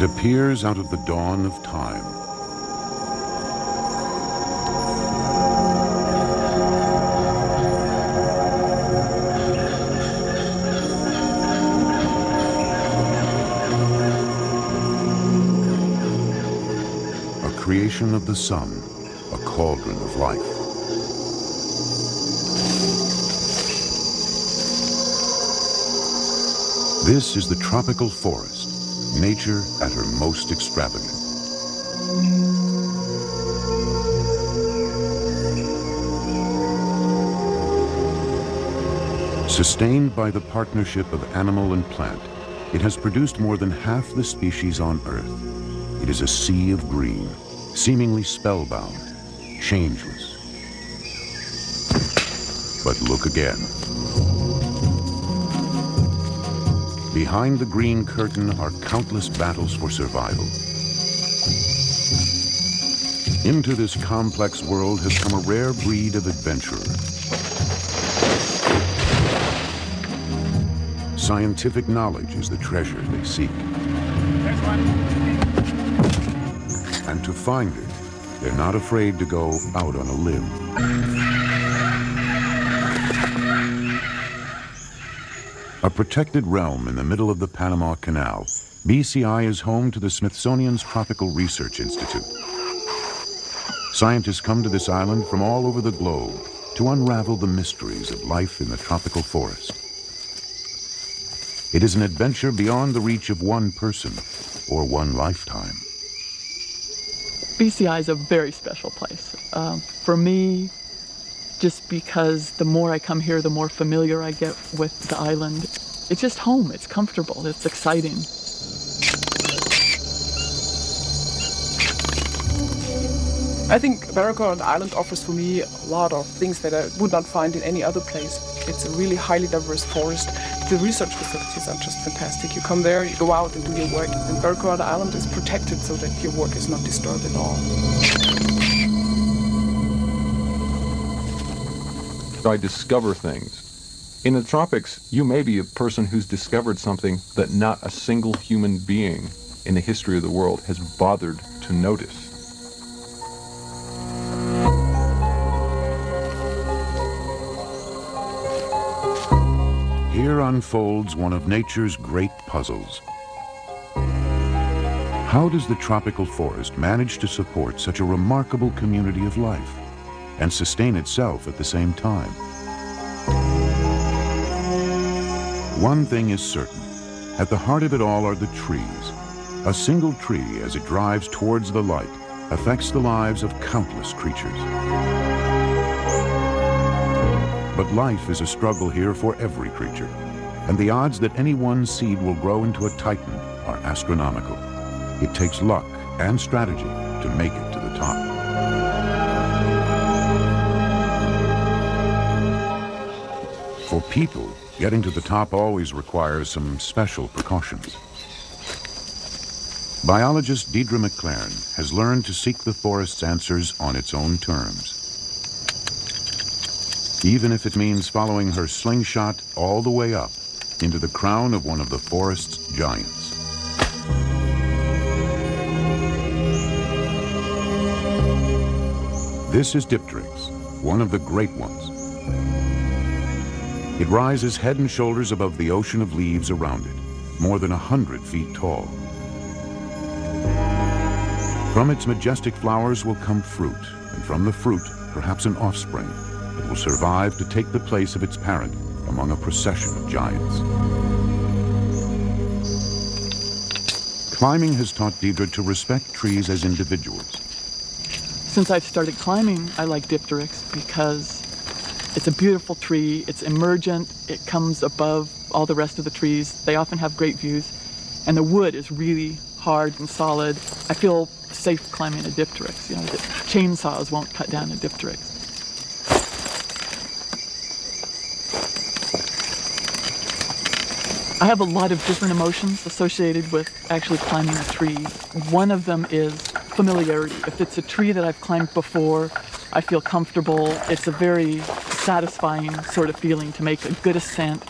It appears out of the dawn of time. A creation of the sun, a cauldron of life. This is the tropical forest, nature at her most extravagant. Sustained by the partnership of animal and plant, it has produced more than half the species on Earth. It is a sea of green, seemingly spellbound, changeless. But look again. Behind the green curtain are countless battles for survival. Into this complex world has come a rare breed of adventurer. Scientific knowledge is the treasure they seek. And to find it, they're not afraid to go out on a limb. A protected realm in the middle of the Panama Canal, BCI is home to the Smithsonian's Tropical Research Institute. Scientists come to this island from all over the globe to unravel the mysteries of life in the tropical forest. It is an adventure beyond the reach of one person or one lifetime. BCI is a very special place. For me, just because the more I come here, the more familiar I get with the island. It's just home, it's comfortable, it's exciting. I think Barracuda Island offers for me a lot of things that I would not find in any other place. It's a really highly diverse forest. The research facilities are just fantastic. You come there, you go out and do your work. And Barracuda Island is protected so that your work is not disturbed at all. I discover things. In the tropics, you may be a person who's discovered something that not a single human being in the history of the world has bothered to notice. Here unfolds one of nature's great puzzles. How does the tropical forest manage to support such a remarkable community of life and sustain itself at the same time? One thing is certain. At the heart of it all are the trees. A single tree, as it drives towards the light, affects the lives of countless creatures. But life is a struggle here for every creature, and the odds that any one seed will grow into a titan are astronomical. It takes luck and strategy to make it to the top. For people, getting to the top always requires some special precautions. Biologist Deidre McLaren has learned to seek the forest's answers on its own terms. Even if it means following her slingshot all the way up into the crown of one of the forest's giants. This is Dipteryx, one of the great ones. It rises head and shoulders above the ocean of leaves around it, more than 100 feet tall. From its majestic flowers will come fruit, and from the fruit, perhaps an offspring that will survive to take the place of its parent among a procession of giants. Climbing has taught Deidre to respect trees as individuals. Since I've started climbing, I like Dipteryx because it's a beautiful tree, it's emergent, it comes above all the rest of the trees. They often have great views, and the wood is really hard and solid. I feel safe climbing a Dipteryx. You know, the chainsaws won't cut down a Dipteryx. I have a lot of different emotions associated with actually climbing a tree. One of them is familiarity. If it's a tree that I've climbed before, I feel comfortable. It's a very satisfying sort of feeling to make a good ascent.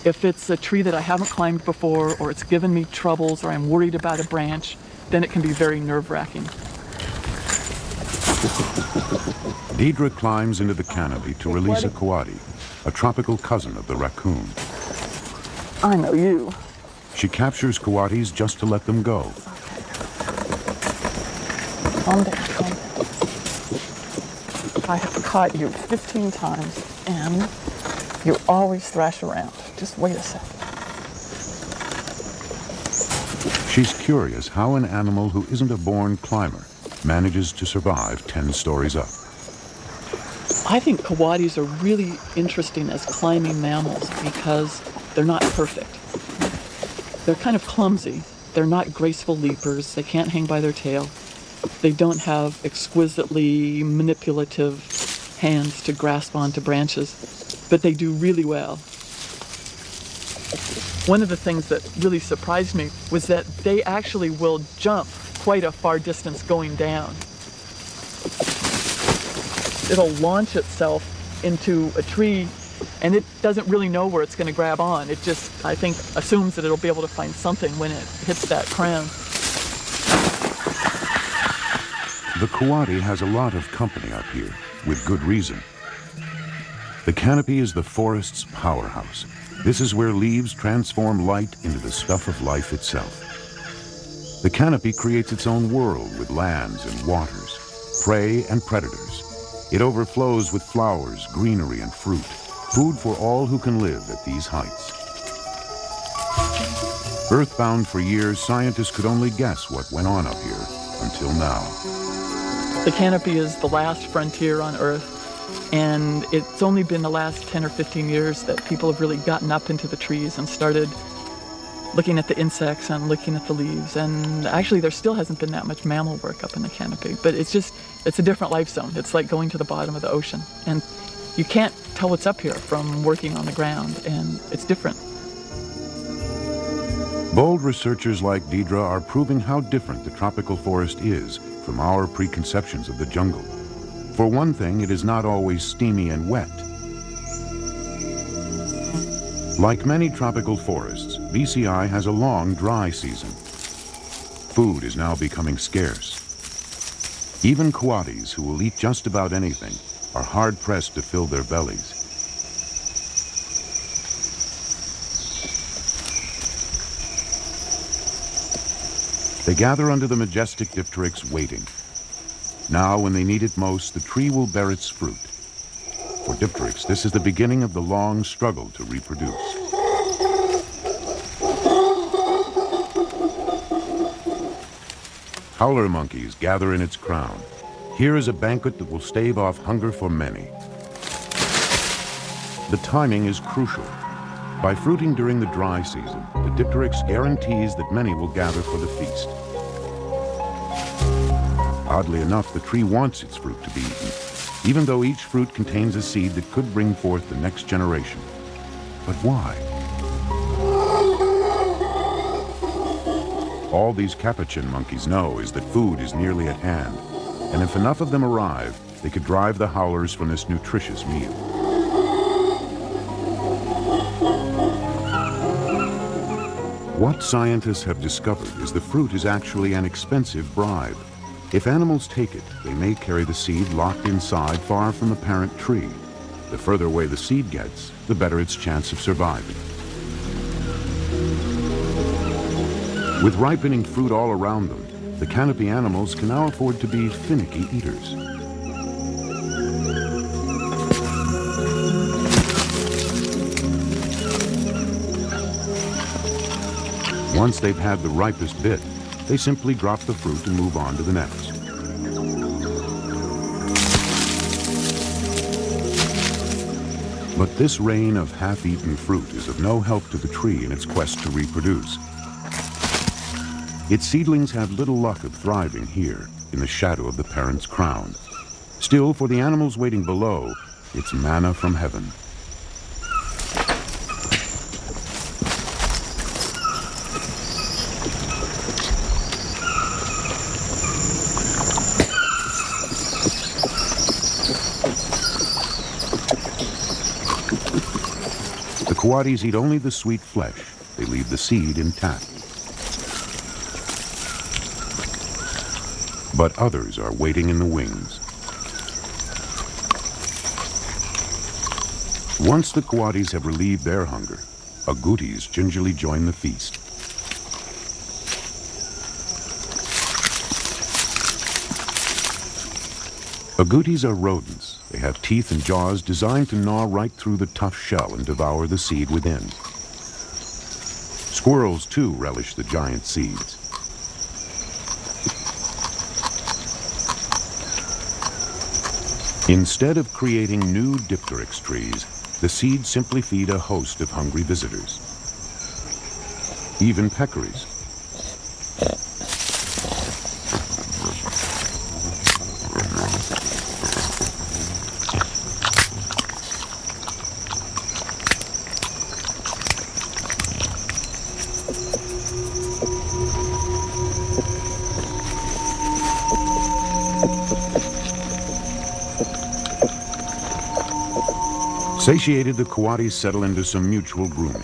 If it's a tree that I haven't climbed before, or it's given me troubles, or I'm worried about a branch, then it can be very nerve-wracking. Deidre climbs into the canopy to release a coati, a tropical cousin of the raccoon. I know you. She captures coatis just to let them go. Calm down, calm down. I have caught you 15 times, and you always thrash around. Just wait a second. She's curious how an animal who isn't a born climber manages to survive 10 stories up. I think coatis are really interesting as climbing mammals because they're not perfect. They're kind of clumsy. They're not graceful leapers. They can't hang by their tail. They don't have exquisitely manipulative hands to grasp onto branches, but they do really well. One of the things that really surprised me was that they actually will jump quite a far distance going down. It'll launch itself into a tree, and it doesn't really know where it's going to grab on. It just, I think, assumes that it'll be able to find something when it hits that crown. The coati has a lot of company up here, with good reason. The canopy is the forest's powerhouse. This is where leaves transform light into the stuff of life itself. The canopy creates its own world with lands and waters, prey and predators. It overflows with flowers, greenery, and fruit, food for all who can live at these heights. Earthbound for years, scientists could only guess what went on up here until now. The canopy is the last frontier on Earth, and it's only been the last 10 or 15 years that people have really gotten up into the trees and started looking at the insects and looking at the leaves. And actually, there still hasn't been that much mammal work up in the canopy, but it's a different life zone. It's like going to the bottom of the ocean, and you can't tell what's up here from working on the ground, and it's different. Bold researchers like Deidre are proving how different the tropical forest is from our preconceptions of the jungle. For one thing, it is not always steamy and wet. Like many tropical forests, BCI has a long dry season. Food is now becoming scarce. Even coatis, who will eat just about anything, are hard-pressed to fill their bellies. They gather under the majestic dipteryx waiting. Now, when they need it most, the tree will bear its fruit. For dipteryx, this is the beginning of the long struggle to reproduce. Howler monkeys gather in its crown. Here is a banquet that will stave off hunger for many. The timing is crucial. By fruiting during the dry season, the dipteryx guarantees that many will gather for the feast. Oddly enough, the tree wants its fruit to be eaten, even though each fruit contains a seed that could bring forth the next generation. But why? All these capuchin monkeys know is that food is nearly at hand, and if enough of them arrive, they could drive the howlers from this nutritious meal. What scientists have discovered is the fruit is actually an expensive bribe. If animals take it, they may carry the seed locked inside far from the parent tree. The further away the seed gets, the better its chance of surviving. With ripening fruit all around them, the canopy animals can now afford to be finicky eaters. Once they've had the ripest bit, they simply drop the fruit and move on to the next. But this rain of half-eaten fruit is of no help to the tree in its quest to reproduce. Its seedlings have little luck of thriving here in the shadow of the parent's crown. Still, for the animals waiting below, it's manna from heaven. The coatis eat only the sweet flesh. They leave the seed intact. But others are waiting in the wings. Once the coatis have relieved their hunger, agoutis gingerly join the feast. Agoutis are rodents. They have teeth and jaws designed to gnaw right through the tough shell and devour the seed within. Squirrels, too, relish the giant seeds. Instead of creating new dipteryx trees, the seeds simply feed a host of hungry visitors. Even peccaries. Satiated, the coatis settle into some mutual grooming.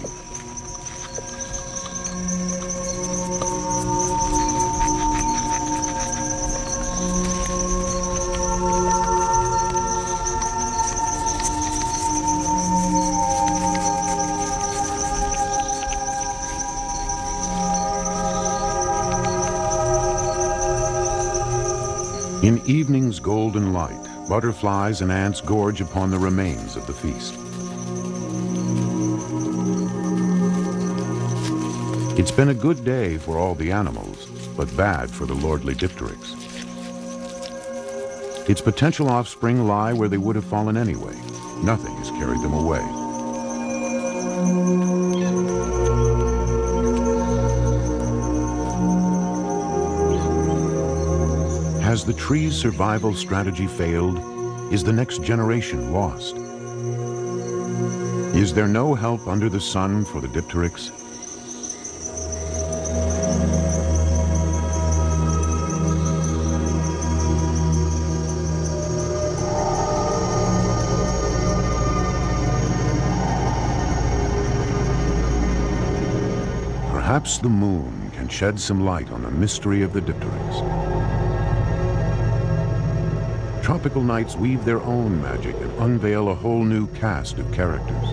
In evening's golden light, butterflies and ants gorge upon the remains of the feast. It's been a good day for all the animals, but bad for the lordly dipteryx. Its potential offspring lie where they would have fallen anyway. Nothing has carried them away. Has the tree's survival strategy failed? Is the next generation lost? Is there no help under the sun for the dipteryx? Perhaps the moon can shed some light on the mystery of the dipteryx. Tropical nights weave their own magic and unveil a whole new cast of characters.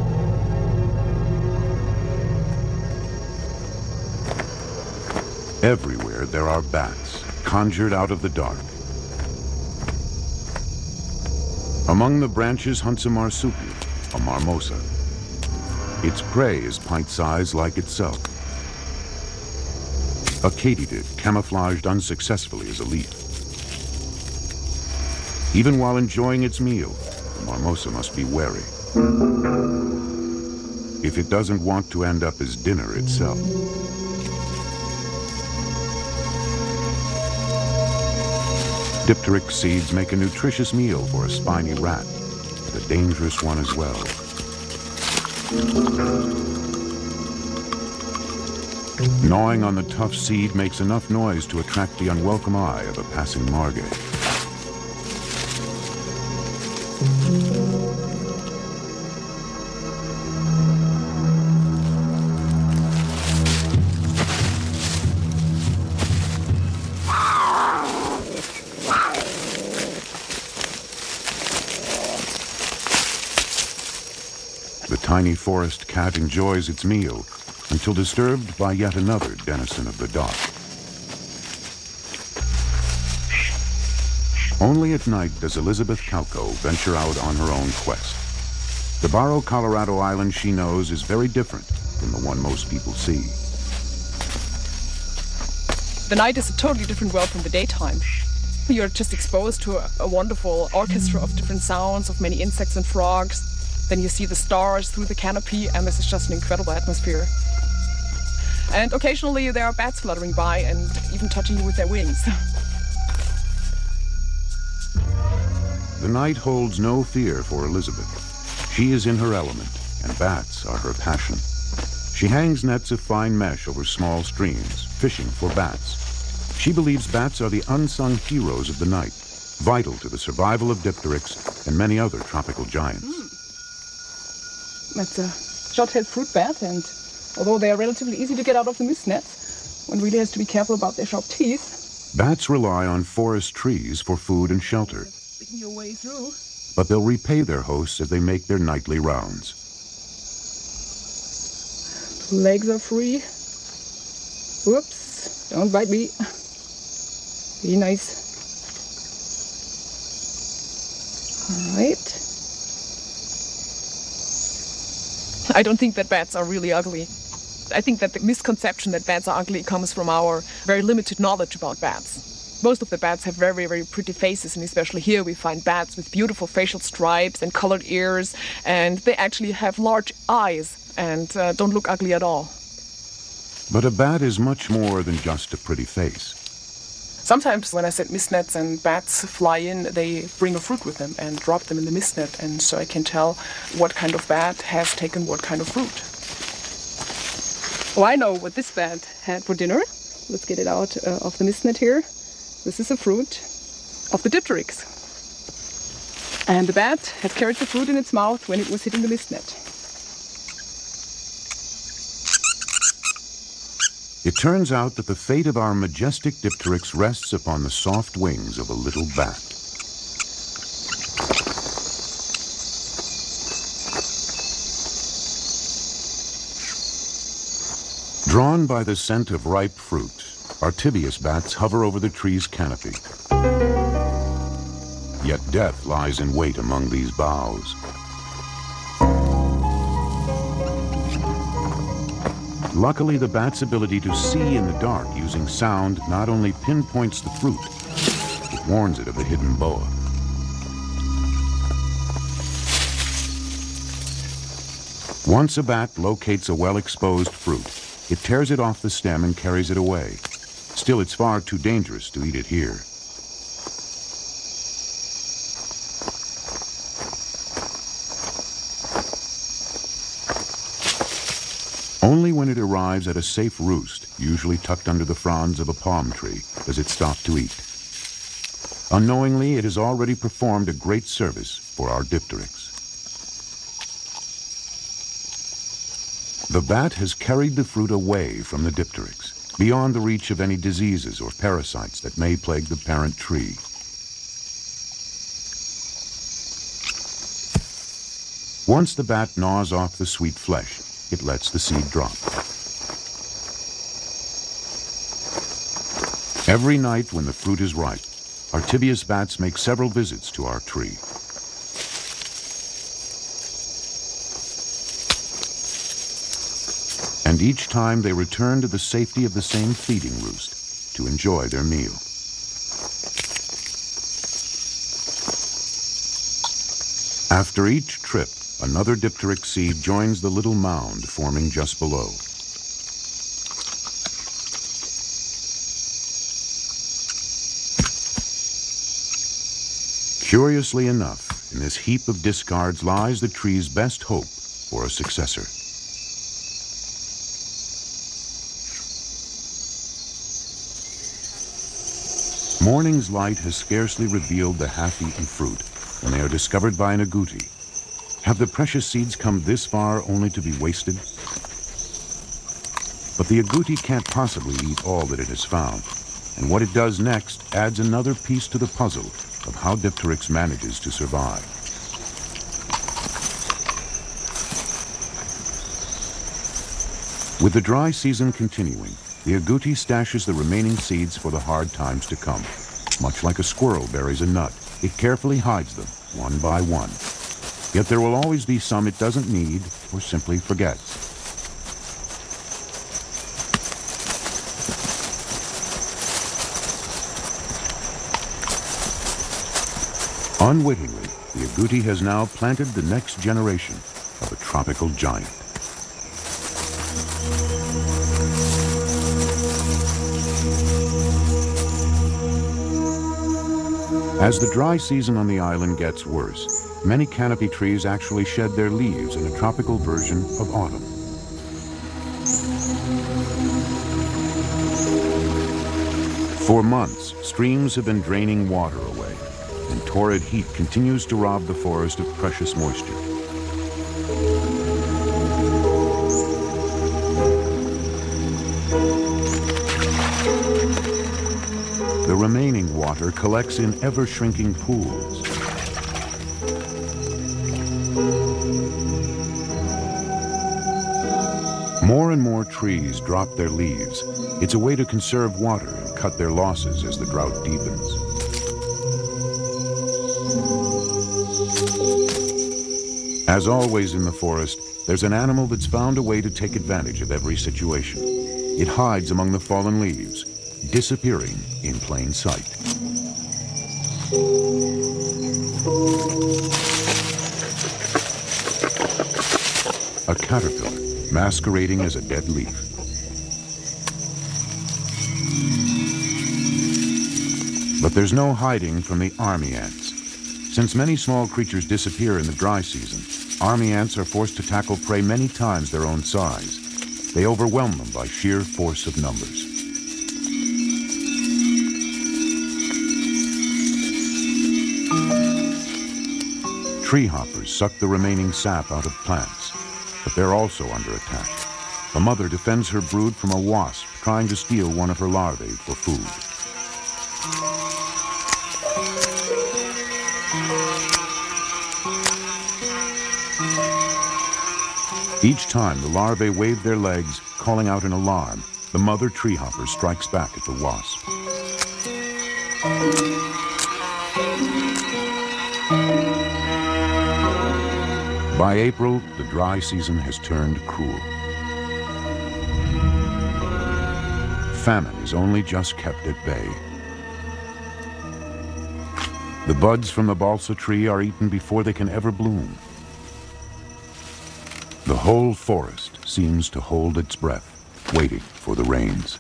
Everywhere there are bats, conjured out of the dark. Among the branches hunts a marsupial, a marmosa. Its prey is pint-sized like itself. A katydid camouflaged unsuccessfully as a leaf. Even while enjoying its meal, the marmosa must be wary. If it doesn't want to end up as dinner itself. Dipteryx seeds make a nutritious meal for a spiny rat, but a dangerous one as well. Gnawing on the tough seed makes enough noise to attract the unwelcome eye of a passing margay. The tiny forest cat enjoys its meal until disturbed by yet another denizen of the dark. Only at night does Elizabeth Calco venture out on her own quest. The Barrow, Colorado island she knows is very different from the one most people see. The night is a totally different world from the daytime. You're just exposed to a wonderful orchestra of different sounds, of many insects and frogs. Then you see the stars through the canopy, and this is just an incredible atmosphere. And occasionally there are bats fluttering by and even touching you with their wings. The night holds no fear for Elizabeth. She is in her element, and bats are her passion. She hangs nets of fine mesh over small streams, fishing for bats. She believes bats are the unsung heroes of the night, vital to the survival of dipteryx and many other tropical giants. That's a short-tailed fruit bat, and although they are relatively easy to get out of the mist nets, one really has to be careful about their sharp teeth. Bats rely on forest trees for food and shelter, Picking your way through. but they'll repay their hosts as they make their nightly rounds. Legs are free. Whoops, don't bite me. Be nice. All right. I don't think that bats are really ugly. I think that the misconception that bats are ugly comes from our very limited knowledge about bats. Most of the bats have very, very pretty faces, and especially here we find bats with beautiful facial stripes and colored ears, and they actually have large eyes and don't look ugly at all. But a bat is much more than just a pretty face. Sometimes when I set mist nets and bats fly in, they bring a fruit with them and drop them in the mist net, and so I can tell what kind of bat has taken what kind of fruit. Oh, I know what this bat had for dinner. Let's get it out of the mist net here. This is a fruit of the dipteryx. And the bat had carried the fruit in its mouth when it was hitting the mist net. It turns out that the fate of our majestic dipteryx rests upon the soft wings of a little bat. Drawn by the scent of ripe fruit, Artivious bats hover over the tree's canopy. Yet death lies in wait among these boughs. Luckily, the bat's ability to see in the dark using sound not only pinpoints the fruit, it warns it of the hidden boa. Once a bat locates a well-exposed fruit, it tears it off the stem and carries it away. Still, it's far too dangerous to eat it here. Only when it arrives at a safe roost, usually tucked under the fronds of a palm tree, does it stop to eat. Unknowingly, it has already performed a great service for our dipteryx. The bat has carried the fruit away from the dipteryx, beyond the reach of any diseases or parasites that may plague the parent tree. Once the bat gnaws off the sweet flesh, it lets the seed drop. Every night when the fruit is ripe, Artivious bats make several visits to our tree. And each time they return to the safety of the same feeding roost to enjoy their meal. After each trip, another dipteryx seed joins the little mound forming just below. Curiously enough, in this heap of discards lies the tree's best hope for a successor. Morning's light has scarcely revealed the half-eaten fruit when they are discovered by an agouti. Have the precious seeds come this far only to be wasted? But the agouti can't possibly eat all that it has found, and what it does next adds another piece to the puzzle of how dipteryx manages to survive. With the dry season continuing, the agouti stashes the remaining seeds for the hard times to come. Much like a squirrel buries a nut, it carefully hides them, one by one. Yet there will always be some it doesn't need or simply forgets. Unwittingly, the agouti has now planted the next generation of a tropical giant. As the dry season on the island gets worse, many canopy trees actually shed their leaves in a tropical version of autumn. For months, streams have been draining water away, and torrid heat continues to rob the forest of precious moisture. remaining water collects in ever-shrinking pools. More and more trees drop their leaves. It's a way to conserve water and cut their losses as the drought deepens. As always in the forest, there's an animal that's found a way to take advantage of every situation. It hides among the fallen leaves, disappearing in plain sight. A caterpillar masquerading as a dead leaf. But there's no hiding from the army ants. Since many small creatures disappear in the dry season, army ants are forced to tackle prey many times their own size. They overwhelm them by sheer force of numbers. Tree hoppers suck the remaining sap out of plants, but they're also under attack. A mother defends her brood from a wasp trying to steal one of her larvae for food. Each time the larvae wave their legs, calling out an alarm, the mother tree hopper strikes back at the wasp. By April, the dry season has turned cruel. Famine is only just kept at bay. The buds from the balsa tree are eaten before they can ever bloom. The whole forest seems to hold its breath, waiting for the rains.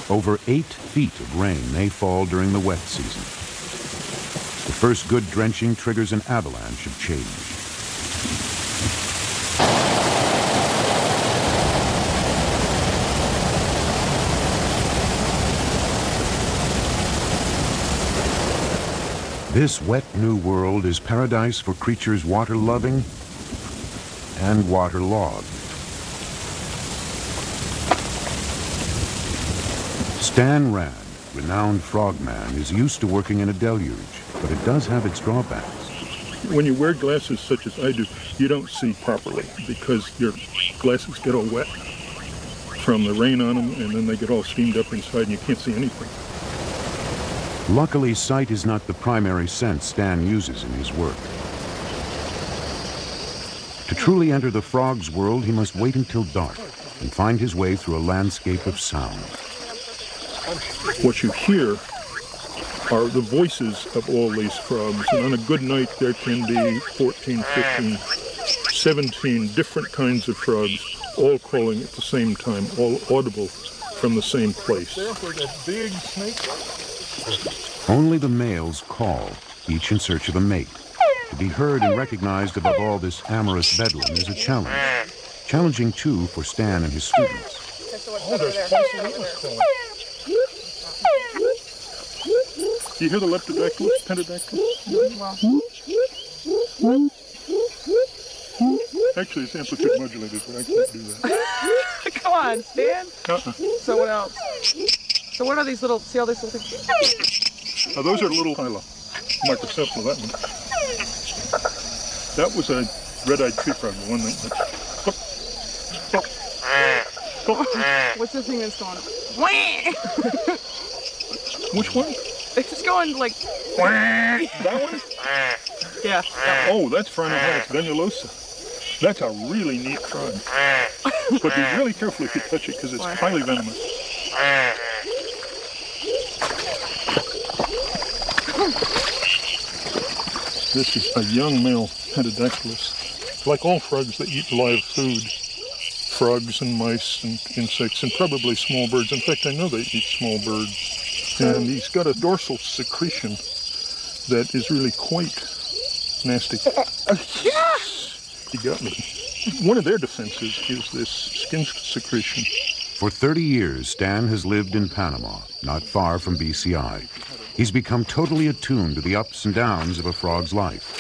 Over 8 feet of rain may fall during the wet season. The first good drenching triggers an avalanche of change. This wet new world is paradise for creatures water-loving and waterlogged. Stan Rand, renowned frogman, is used to working in a deluge, but it does have its drawbacks. When you wear glasses such as I do, you don't see properly because your glasses get all wet from the rain on them, and then they get all steamed up inside and you can't see anything. Luckily, sight is not the primary sense Stan uses in his work. To truly enter the frog's world, he must wait until dark and find his way through a landscape of sound. What you hear are the voices of all these frogs, and on a good night there can be 14, 15, 17 different kinds of frogs, all calling at the same time, all audible from the same place. Therefore, that big snake. Only the males call, each in search of a mate. To be heard and recognized above all this amorous bedlam is a challenge. Challenging, too, for Stan and his students. Oh, there's false calling. Do you hear the leptodactylus, pentadactylus? Actually, it's amplitude modulated, but I can't do that. Come on, Stan. So what else? So what are these little, see all these little things? Those are little hyla. Microcephala, that one. That was a red-eyed tree frog, the one that went. What's this thing that's going? Which one? It's going like. That one? Yeah. Oh, that's Phrynohylas venulosa. That's a really neat frog. But be really careful if you touch it because it's highly venomous. This is a young male Pedidactylus. Like all frogs, they eat live food. Frogs and mice and insects and probably small birds. In fact, I know they eat small birds. And he's got a dorsal secretion that is really quite nasty. He got me. One of their defenses is this skin secretion. For 30 years, Stan has lived in Panama, not far from BCI. He's become totally attuned to the ups and downs of a frog's life.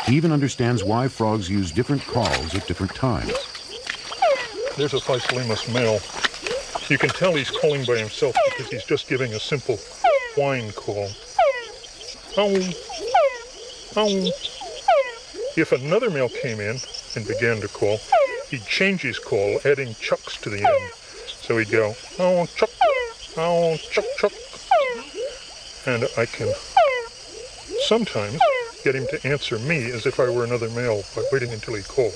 He even understands why frogs use different calls at different times. There's a Phycelamus male. You can tell he's calling by himself because he's just giving a simple whine call. Ow, ow. If another male came in and began to call, he'd change his call, adding chucks to the end. So he'd go, oh, chuck, chuck. And I can sometimes get him to answer me as if I were another male by waiting until he called.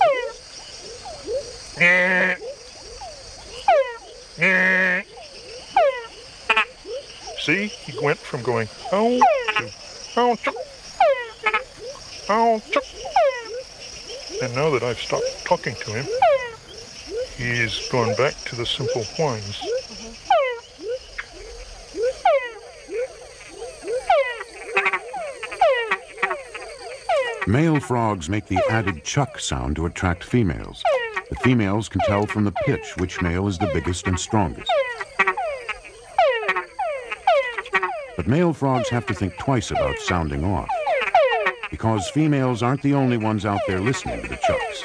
See, he went from going, oh, to, oh, chuck, oh, chuck. And now that I've stopped talking to him, he's gone back to the simple whines. Male frogs make the added chuck sound to attract females. The females can tell from the pitch which male is the biggest and strongest. But male frogs have to think twice about sounding off, because females aren't the only ones out there listening to the chucks.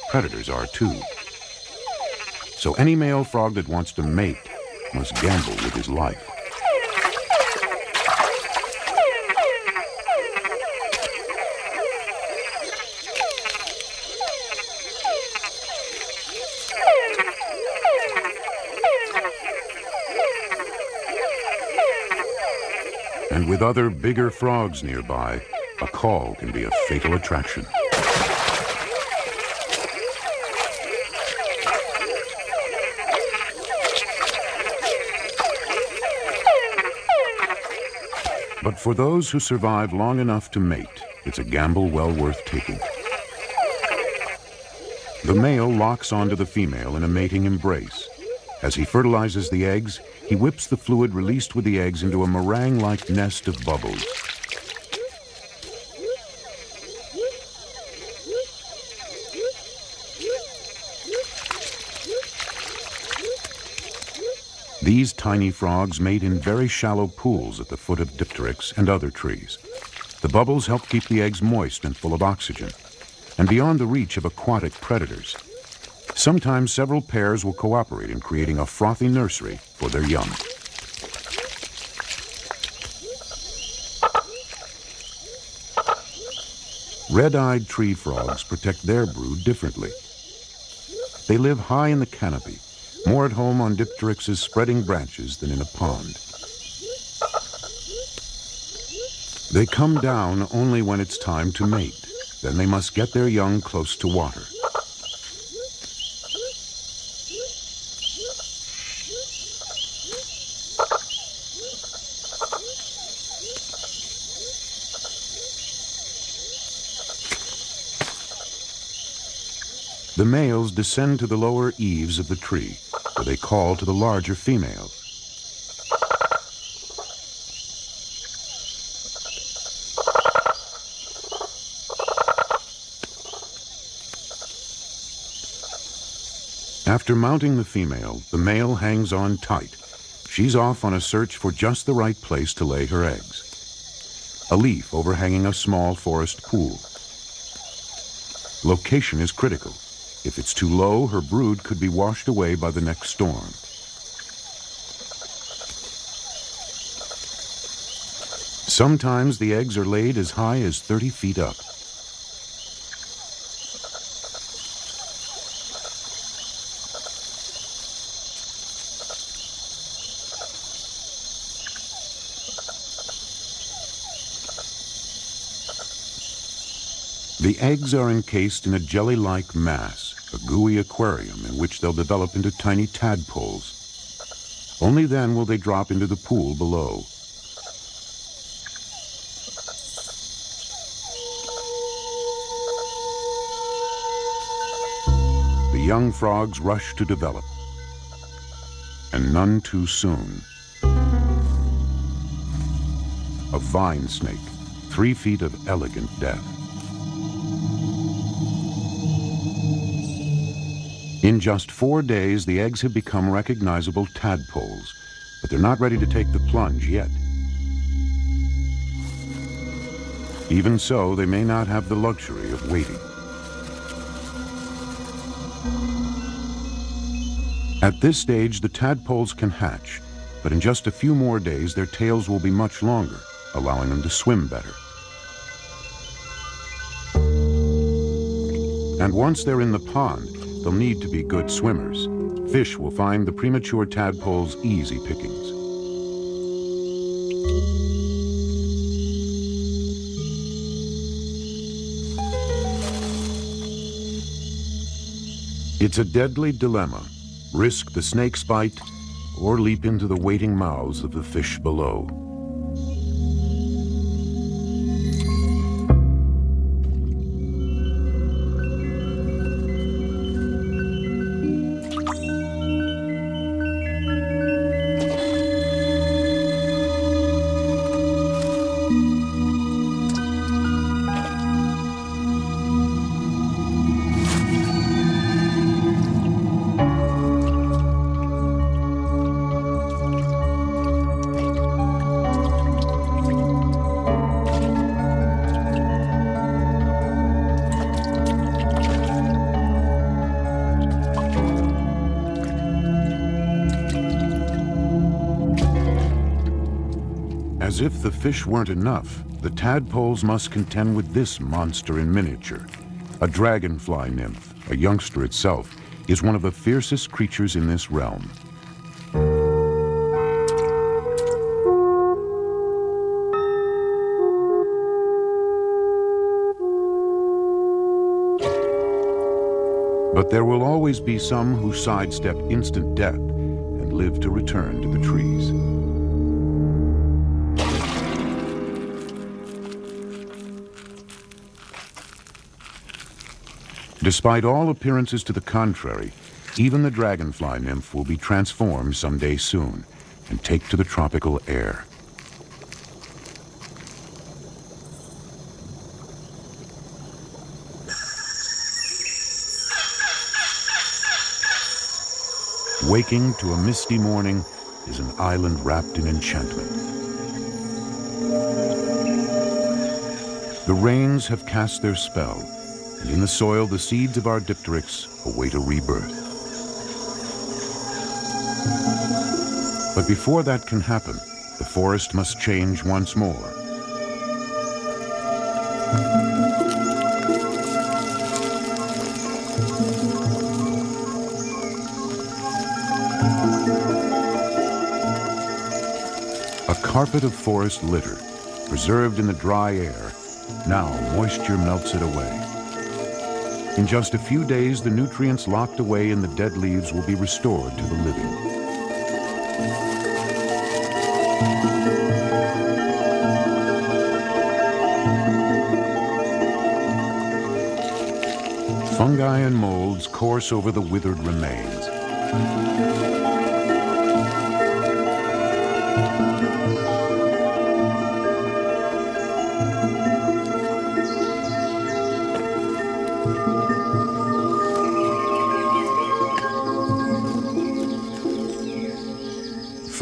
Predators are too. So any male frog that wants to mate must gamble with his life. And with other bigger frogs nearby, a call can be a fatal attraction. But for those who survive long enough to mate, it's a gamble well worth taking. The male locks onto the female in a mating embrace. As he fertilizes the eggs, he whips the fluid released with the eggs into a meringue-like nest of bubbles. These tiny frogs mate in very shallow pools at the foot of dipteryx and other trees. The bubbles help keep the eggs moist and full of oxygen, and beyond the reach of aquatic predators. Sometimes several pairs will cooperate in creating a frothy nursery for their young. Red-eyed tree frogs protect their brood differently. They live high in the canopy, more at home on dipteryx's spreading branches than in a pond. They come down only when it's time to mate. Then they must get their young close to water. The males descend to the lower eaves of the tree, where they call to the larger females. After mounting the female, the male hangs on tight. She's off on a search for just the right place to lay her eggs. A leaf overhanging a small forest pool. Location is critical. If it's too low, her brood could be washed away by the next storm. Sometimes the eggs are laid as high as 30 feet up. The eggs are encased in a jelly-like mass, a gooey aquarium in which they'll develop into tiny tadpoles. Only then will they drop into the pool below. young frogs rush to develop. And none too soon. A vine snake, 3 feet of elegant death. In just 4 days, the eggs have become recognizable tadpoles, but they're not ready to take the plunge yet. Even so, they may not have the luxury of waiting. At this stage, the tadpoles can hatch, but in just a few more days, their tails will be much longer, allowing them to swim better. And once they're in the pond, they'll need to be good swimmers. Fish will find the premature tadpoles easy pickings. It's a deadly dilemma. Risk the snake's bite or leap into the waiting mouths of the fish below. As if the fish weren't enough, the tadpoles must contend with this monster in miniature. A dragonfly nymph, a youngster itself, is one of the fiercest creatures in this realm. But there will always be some who sidestep instant death and live to return to the trees. Despite all appearances to the contrary, even the dragonfly nymph will be transformed someday soon and take to the tropical air. Waking to a misty morning is an island wrapped in enchantment. The rains have cast their spell, and in the soil, the seeds of our dipteryx await a rebirth. But before that can happen, the forest must change once more. A carpet of forest litter, preserved in the dry air, now moisture melts it away. In just a few days, the nutrients locked away in the dead leaves will be restored to the living. Fungi and molds course over the withered remains.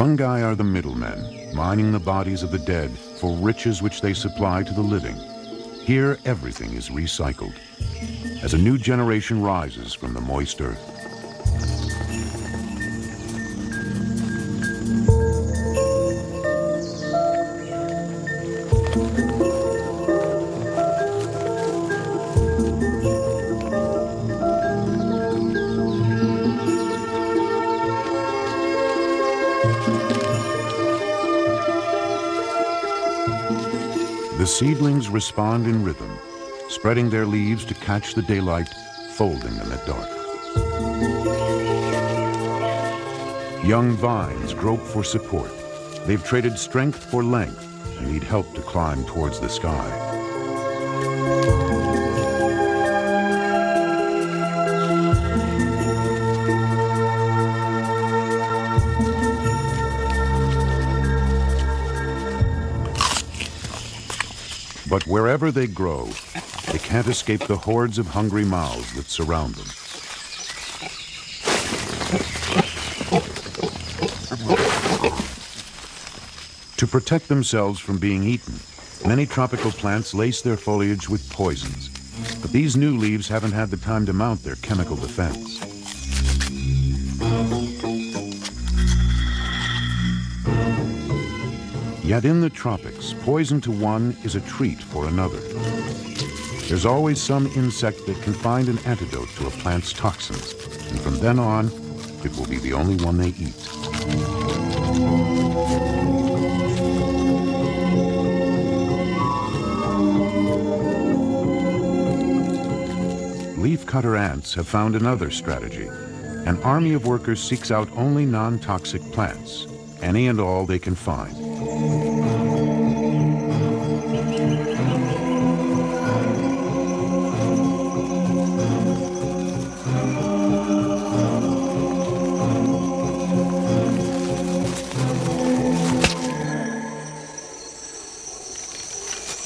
Fungi are the middlemen, mining the bodies of the dead for riches which they supply to the living. Here, everything is recycled, as a new generation rises from the moist earth. The seedlings respond in rhythm, spreading their leaves to catch the daylight, folding them at dark. Young vines grope for support. They've traded strength for length and need help to climb towards the sky. But wherever they grow, they can't escape the hordes of hungry mouths that surround them. To protect themselves from being eaten, many tropical plants lace their foliage with poisons. But these new leaves haven't had the time to mount their chemical defense. Yet in the tropics, poison to one is a treat for another. There's always some insect that can find an antidote to a plant's toxins, and from then on, it will be the only one they eat. Leafcutter ants have found another strategy. An army of workers seeks out only non-toxic plants, any and all they can find.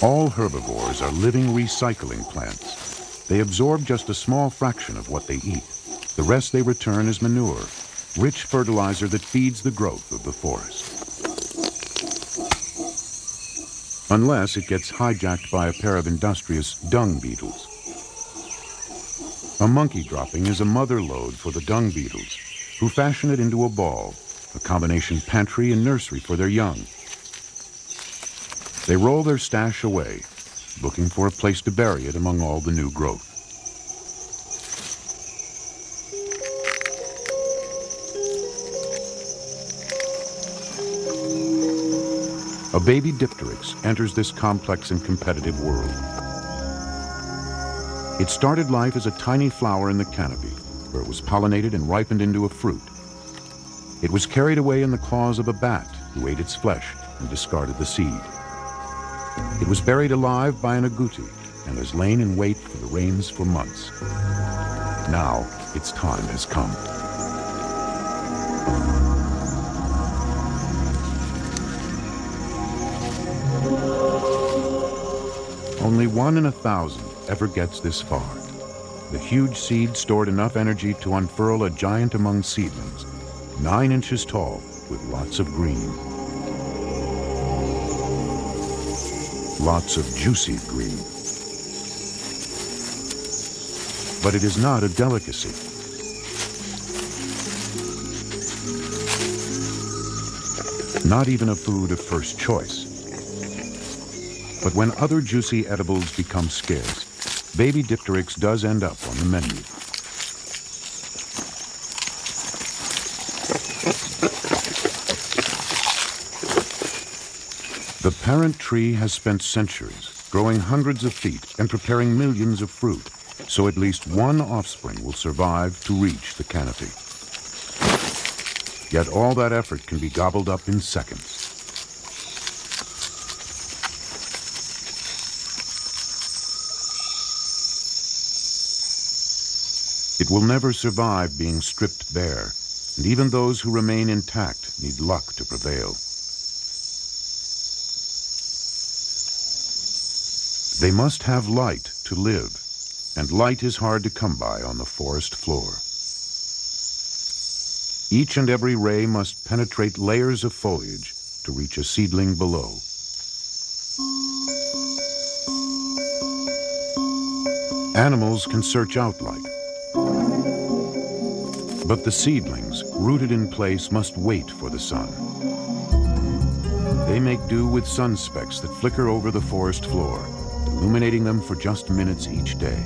All herbivores are living recycling plants. They absorb just a small fraction of what they eat. The rest they return as manure, rich fertilizer that feeds the growth of the forest. Unless it gets hijacked by a pair of industrious dung beetles. A monkey dropping is a mother lode for the dung beetles, who fashion it into a ball, a combination pantry and nursery for their young. They roll their stash away, looking for a place to bury it among all the new growth. A baby Dipteryx enters this complex and competitive world. It started life as a tiny flower in the canopy, where it was pollinated and ripened into a fruit. It was carried away in the claws of a bat who ate its flesh and discarded the seed. It was buried alive by an agouti and has lain in wait for the rains for months. Now its time has come. Only 1 in 1,000 ever gets this far. The huge seed stored enough energy to unfurl a giant among seedlings, 9 inches tall with lots of green. Lots of juicy green. But it is not a delicacy. Not even a food of first choice. But when other juicy edibles become scarce, baby Dipteryx does end up on the menu. The parent tree has spent centuries growing hundreds of feet and preparing millions of fruit, so at least one offspring will survive to reach the canopy. Yet all that effort can be gobbled up in seconds. It will never survive being stripped bare, and even those who remain intact need luck to prevail. They must have light to live, and light is hard to come by on the forest floor. Each and every ray must penetrate layers of foliage to reach a seedling below. Animals can search out light, but the seedlings, rooted in place, must wait for the sun. They make do with sun specks that flicker over the forest floor, illuminating them for just minutes each day.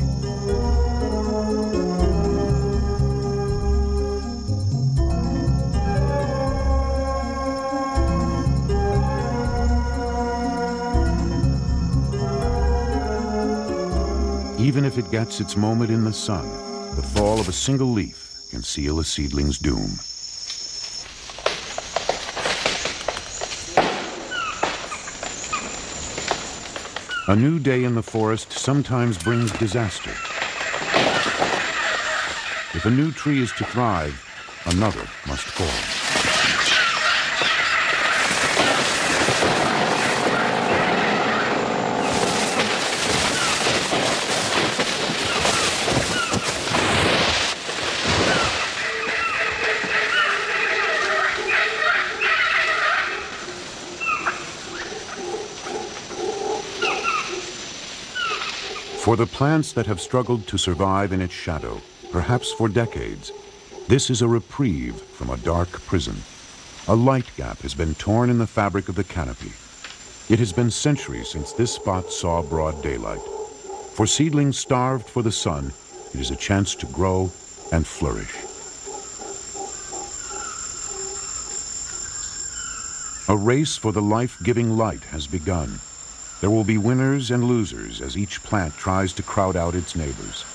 Even if it gets its moment in the sun, the fall of a single leaf can seal a seedling's doom. A new day in the forest sometimes brings disaster. If a new tree is to thrive, another must fall. For the plants that have struggled to survive in its shadow, perhaps for decades, this is a reprieve from a dark prison. A light gap has been torn in the fabric of the canopy. It has been centuries since this spot saw broad daylight. For seedlings starved for the sun, it is a chance to grow and flourish. A race for the life-giving light has begun. There will be winners and losers as each plant tries to crowd out its neighbors.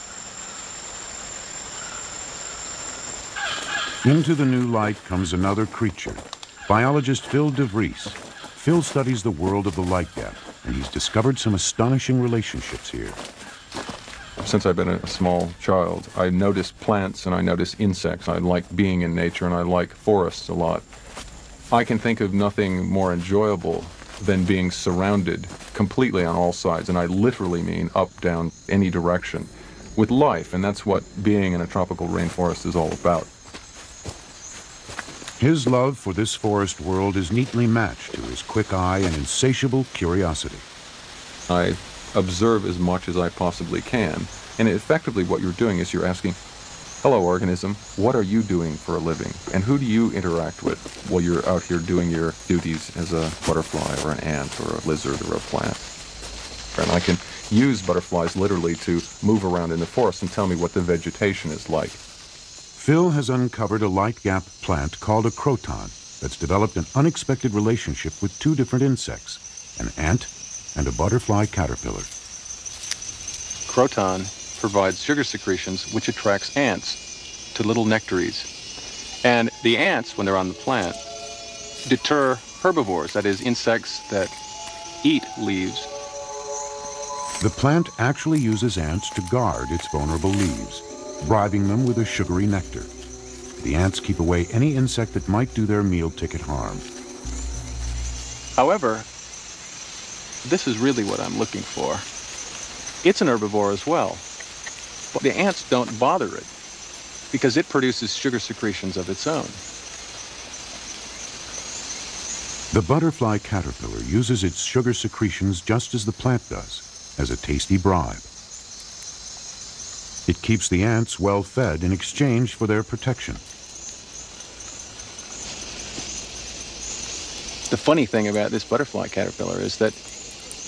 Into the new light comes another creature, biologist Phil DeVries. Phil studies the world of the light gap, and he's discovered some astonishing relationships here. Since I've been a small child, I notice plants and I notice insects. I like being in nature and I like forests a lot. I can think of nothing more enjoyable than being surrounded completely on all sides, and I literally mean up, down, any direction, with life, and that's what being in a tropical rainforest is all about. His love for this forest world is neatly matched to his quick eye and insatiable curiosity. I observe as much as I possibly can, and effectively what you're doing is you're asking, hello organism, what are you doing for a living? And who do you interact with while you're out here doing your duties as a butterfly or an ant or a lizard or a plant? And I can use butterflies literally to move around in the forest and tell me what the vegetation is like. Phil has uncovered a light gap plant called a croton that's developed an unexpected relationship with two different insects, an ant and a butterfly caterpillar. Croton provides sugar secretions which attracts ants to little nectaries. And the ants, when they're on the plant, deter herbivores, that is, insects that eat leaves. The plant actually uses ants to guard its vulnerable leaves, bribing them with a sugary nectar. The ants keep away any insect that might do their meal ticket harm. However, this is really what I'm looking for. It's an herbivore as well. But the ants don't bother it because it produces sugar secretions of its own. The butterfly caterpillar uses its sugar secretions just as the plant does, as a tasty bribe. It keeps the ants well fed in exchange for their protection. The funny thing about this butterfly caterpillar is that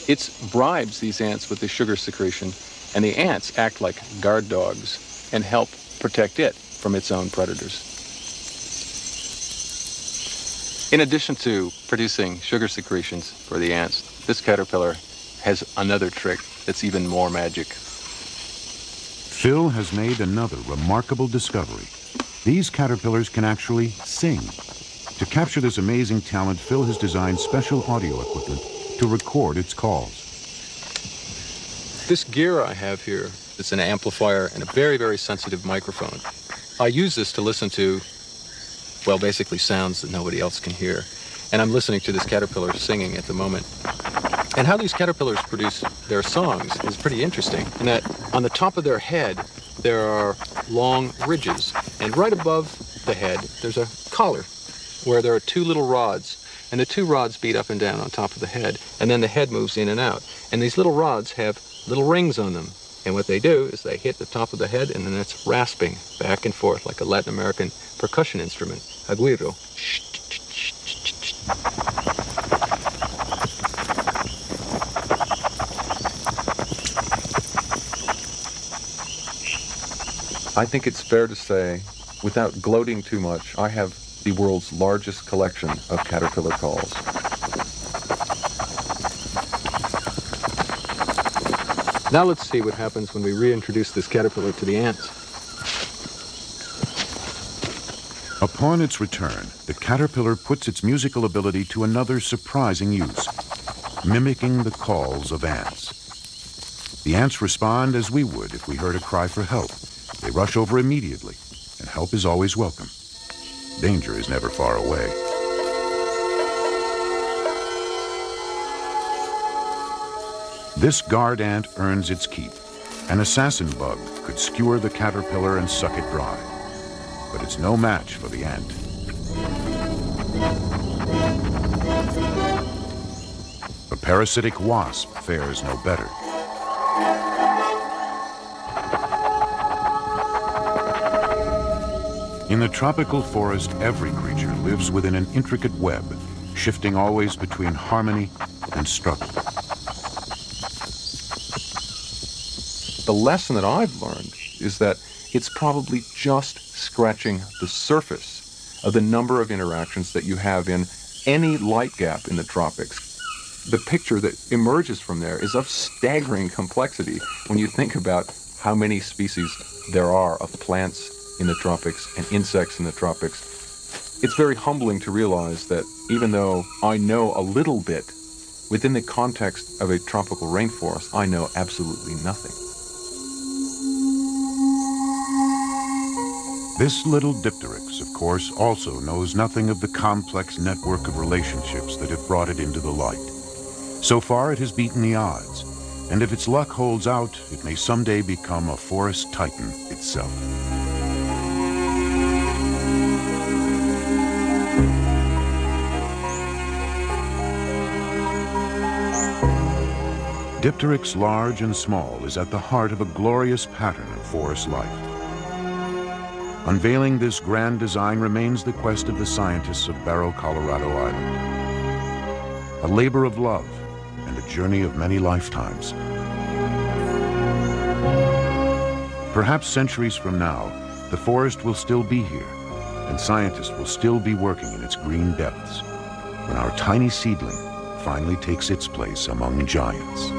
it bribes these ants with the sugar secretion, and the ants act like guard dogs and help protect it from its own predators. In addition to producing sugar secretions for the ants, this caterpillar has another trick that's even more magic. Phil has made another remarkable discovery. These caterpillars can actually sing. To capture this amazing talent, Phil has designed special audio equipment to record its calls. This gear I have here is an amplifier and a very, very sensitive microphone. I use this to listen to, well, basically sounds that nobody else can hear. And I'm listening to this caterpillar singing at the moment. And how these caterpillars produce their songs is pretty interesting, in that on the top of their head, there are long ridges. And right above the head, there's a collar where there are two little rods. And the two rods beat up and down on top of the head, and then the head moves in and out. And these little rods have little rings on them. And what they do is they hit the top of the head, and then it's rasping back and forth like a Latin American percussion instrument, aguiro. I think it's fair to say, without gloating too much, I have the world's largest collection of caterpillar calls. Now let's see what happens when we reintroduce this caterpillar to the ants. Upon its return, the caterpillar puts its musical ability to another surprising use, mimicking the calls of ants. The ants respond as we would if we heard a cry for help. They rush over immediately, and help is always welcome. Danger is never far away. This guard ant earns its keep. An assassin bug could skewer the caterpillar and suck it dry. But it's no match for the ant. A parasitic wasp fares no better. In the tropical forest, every creature lives within an intricate web, shifting always between harmony and struggle. The lesson that I've learned is that it's probably just scratching the surface of the number of interactions that you have in any light gap in the tropics. The picture that emerges from there is of staggering complexity when you think about how many species there are of plants in the tropics and insects in the tropics. It's very humbling to realize that even though I know a little bit, within the context of a tropical rainforest, I know absolutely nothing. This little Dipteryx, of course, also knows nothing of the complex network of relationships that have brought it into the light. So far, it has beaten the odds, and if its luck holds out, it may someday become a forest titan itself. Dipteryx, large and small, is at the heart of a glorious pattern of forest life. Unveiling this grand design remains the quest of the scientists of Barrow, Colorado Island. A labor of love and a journey of many lifetimes. Perhaps centuries from now, the forest will still be here, and scientists will still be working in its green depths, when our tiny seedling finally takes its place among giants.